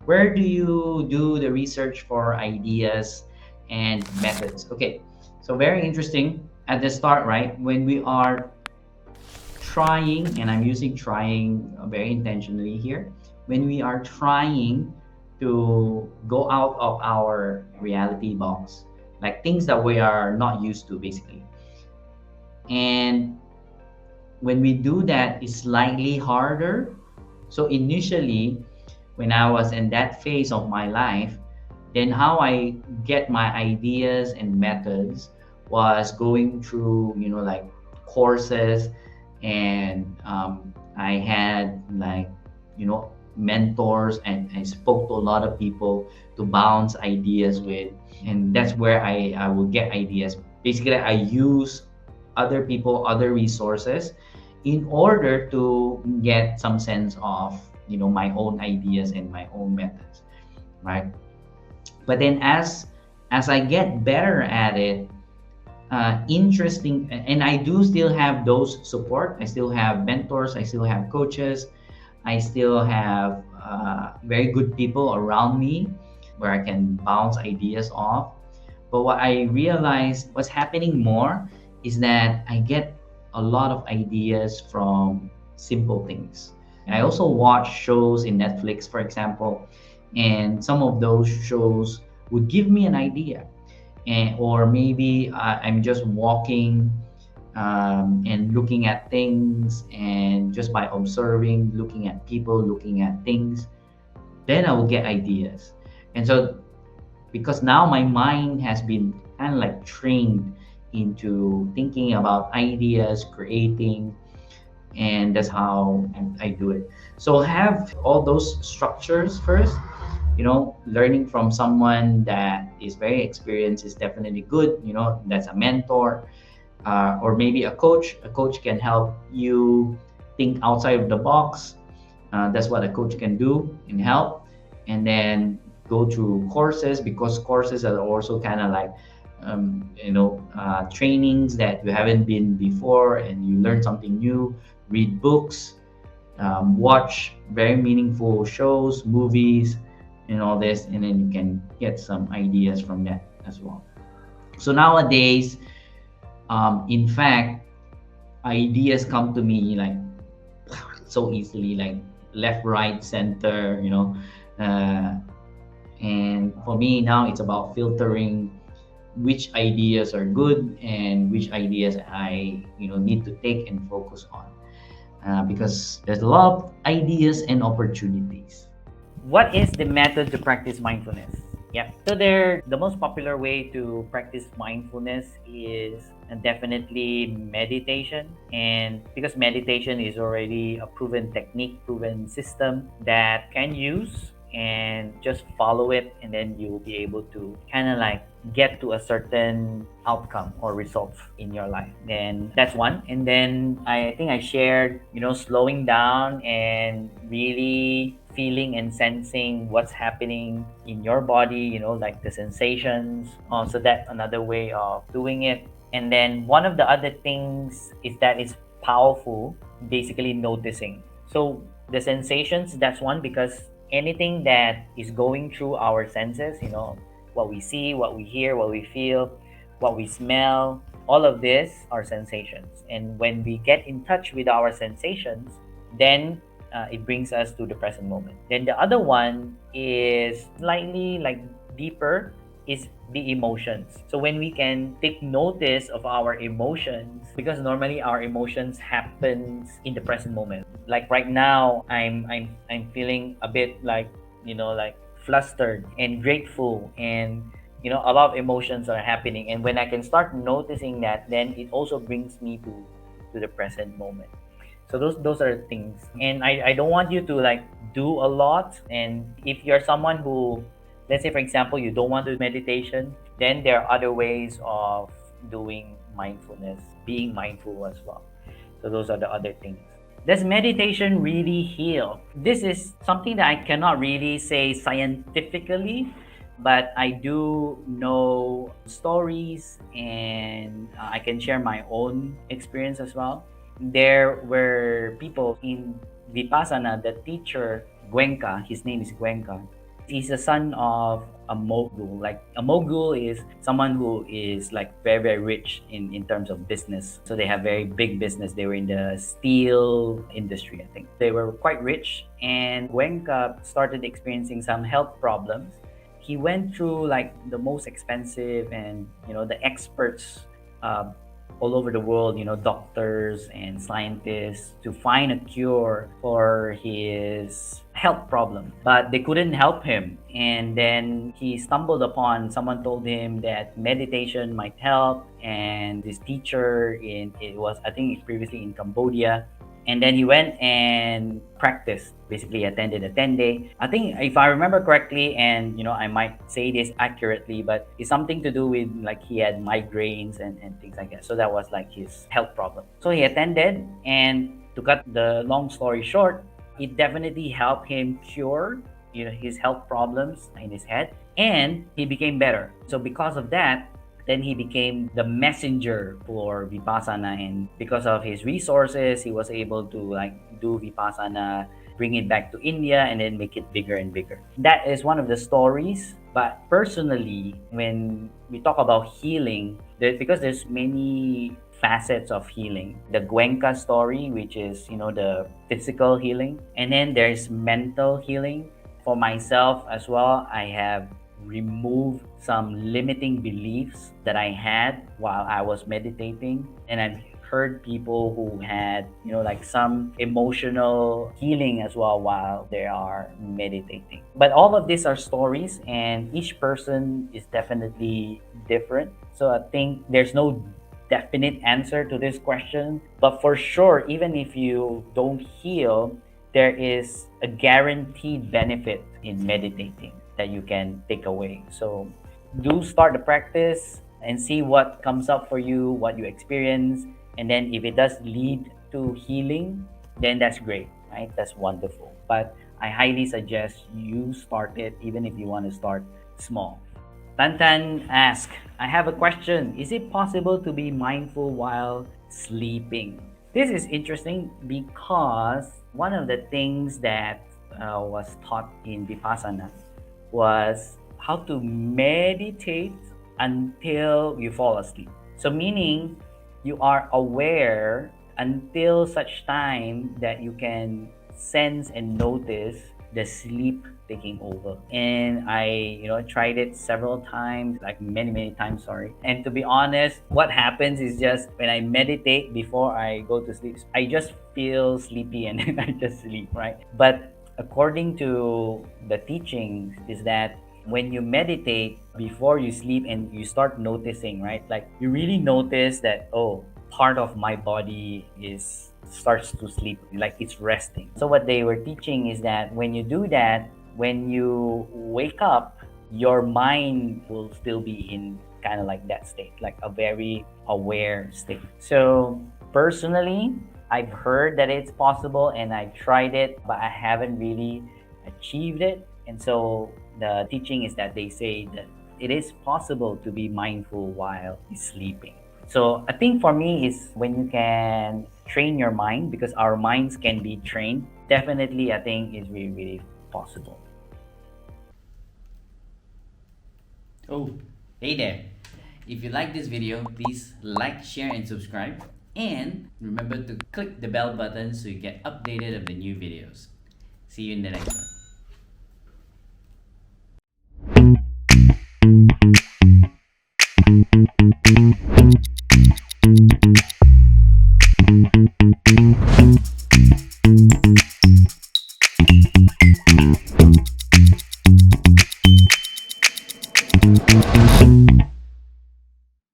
Where do you do the research for ideas and methods? Okay, so very interesting at the start, right? When we are trying, and I'm using trying very intentionally here, when we are trying to go out of our reality box, like things that we are not used to, basically. And when we do that, it's slightly harder. So initially, when I was in that phase of my life, then how I get my ideas and methods was going through, like courses, and I had like, mentors, and I spoke to a lot of people to bounce ideas with, and that's where I will get ideas. Basically, I use other people, other resources, in order to get some sense of, my own ideas and my own methods, right? But then as I get better at it, interesting, and I do still have those support. I still have mentors, I still have coaches, I still have very good people around me where I can bounce ideas off. But what I realized, what's happening more, is that I get a lot of ideas from simple things. I also watch shows in Netflix, for example, and some of those shows would give me an idea. Or maybe I'm just walking, and looking at things, and just by observing, looking at people, looking at things, then I will get ideas. And so, because now my mind has been kind of like trained into thinking about ideas, creating, and that's how I do it. So have all those structures first. Learning from someone that is very experienced is definitely good. That's a mentor, or maybe a coach. A coach can help you think outside of the box. That's what a coach can do and help. And then go through courses, because courses are also kind of like, trainings that you haven't been before, and you learn something new. Read books, watch very meaningful shows, movies, and all this, and then you can get some ideas from that as well. So nowadays, in fact, ideas come to me like so easily, like left, right, center, uh, and for me now, it's about filtering which ideas are good and which ideas I need to take and focus on, because there's a lot of ideas and opportunities. What is the method to practice mindfulness? Yeah. So the most popular way to practice mindfulness is definitely meditation. And because meditation is already a proven technique, proven system that can use, and just follow it, and then you will be able to kind of like get to a certain outcome or results in your life. Then that's one. And then I think I shared, slowing down and really feeling and sensing what's happening in your body, like the sensations. So that's another way of doing it. And then one of the other things is that it's powerful, basically noticing. So the sensations, that's one, because anything that is going through our senses, what we see, what we hear, what we feel, what we smell, all of this are sensations. And when we get in touch with our sensations, then it brings us to the present moment. Then the other one is slightly like deeper, is the emotions. So when we can take notice of our emotions, because normally our emotions happens in the present moment. Like right now, I'm feeling a bit like, like flustered and grateful, and a lot of emotions are happening. And when I can start noticing that, then it also brings me to the present moment. So those are things. And I don't want you to like do a lot. And if you're someone who, let's say for example, you don't want to do meditation, then there are other ways of doing mindfulness, being mindful as well. So those are the other things. Does meditation really heal? This is something that I cannot really say scientifically, but I do know stories, and I can share my own experience as well. There were people in Vipassana, the teacher Cuenca, his name is Cuenca. He's the son of a mogul. Like a mogul is someone who is like very very rich in terms of business. So they have very big business. They were in the steel industry, I think. They were quite rich, and Cuenca started experiencing some health problems. He went through like the most expensive and the experts uh, all over the world, doctors and scientists to find a cure for his health problem. But they couldn't help him. And then he stumbled upon someone told him that meditation might help. And this teacher it was I think previously in Cambodia, and then he went and practiced, basically attended a 10-day, I think, if I remember correctly, and I might say this accurately, but it's something to do with like he had migraines and things like that. So that was like his health problem. So he attended, and to cut the long story short, it definitely helped him cure his health problems in his head, and he became better. So because of that, then he became the messenger for Vipassana, and because of his resources, he was able to like do Vipassana, bring it back to India, and then make it bigger and bigger. That is one of the stories. But personally, when we talk about healing, because there's many facets of healing. The Cuenca story, which is the physical healing, and then there's mental healing. For myself as well, I have remove some limiting beliefs that I had while I was meditating. And I've heard people who had, like some emotional healing as well while they are meditating. But all of these are stories, and each person is definitely different. So I think there's no definite answer to this question. But for sure, even if you don't heal, there is a guaranteed benefit in meditating that you can take away. So do start the practice and see what comes up for you, what you experience, and then if it does lead to healing, then that's great, right? That's wonderful. But I highly suggest you start it even if you want to start small. Tantan asks, I have a question. Is it possible to be mindful while sleeping? This is interesting because one of the things that was taught in Vipassana was how to meditate until you fall asleep. So, meaning you are aware until such time that you can sense and notice the sleep taking over. And I tried it several times, like many times, sorry. And to be honest, what happens is just when I meditate before I go to sleep, I just feel sleepy and then I just sleep, right? But according to the teachings is that when you meditate before you sleep and you start noticing, right, like you really notice that, oh, part of my body is starts to sleep, like it's resting. So what they were teaching is that when you do that, when you wake up, your mind will still be in kind of like that state, like a very aware state. So personally, I've heard that it's possible and I've tried it, but I haven't really achieved it. And so the teaching is that they say that it is possible to be mindful while sleeping. So I think for me is when you can train your mind, because our minds can be trained, definitely I think is really, really possible. Oh, hey there. If you like this video, please like, share, and subscribe. And remember to click the bell button so you get updated of the new videos. See you in the next one.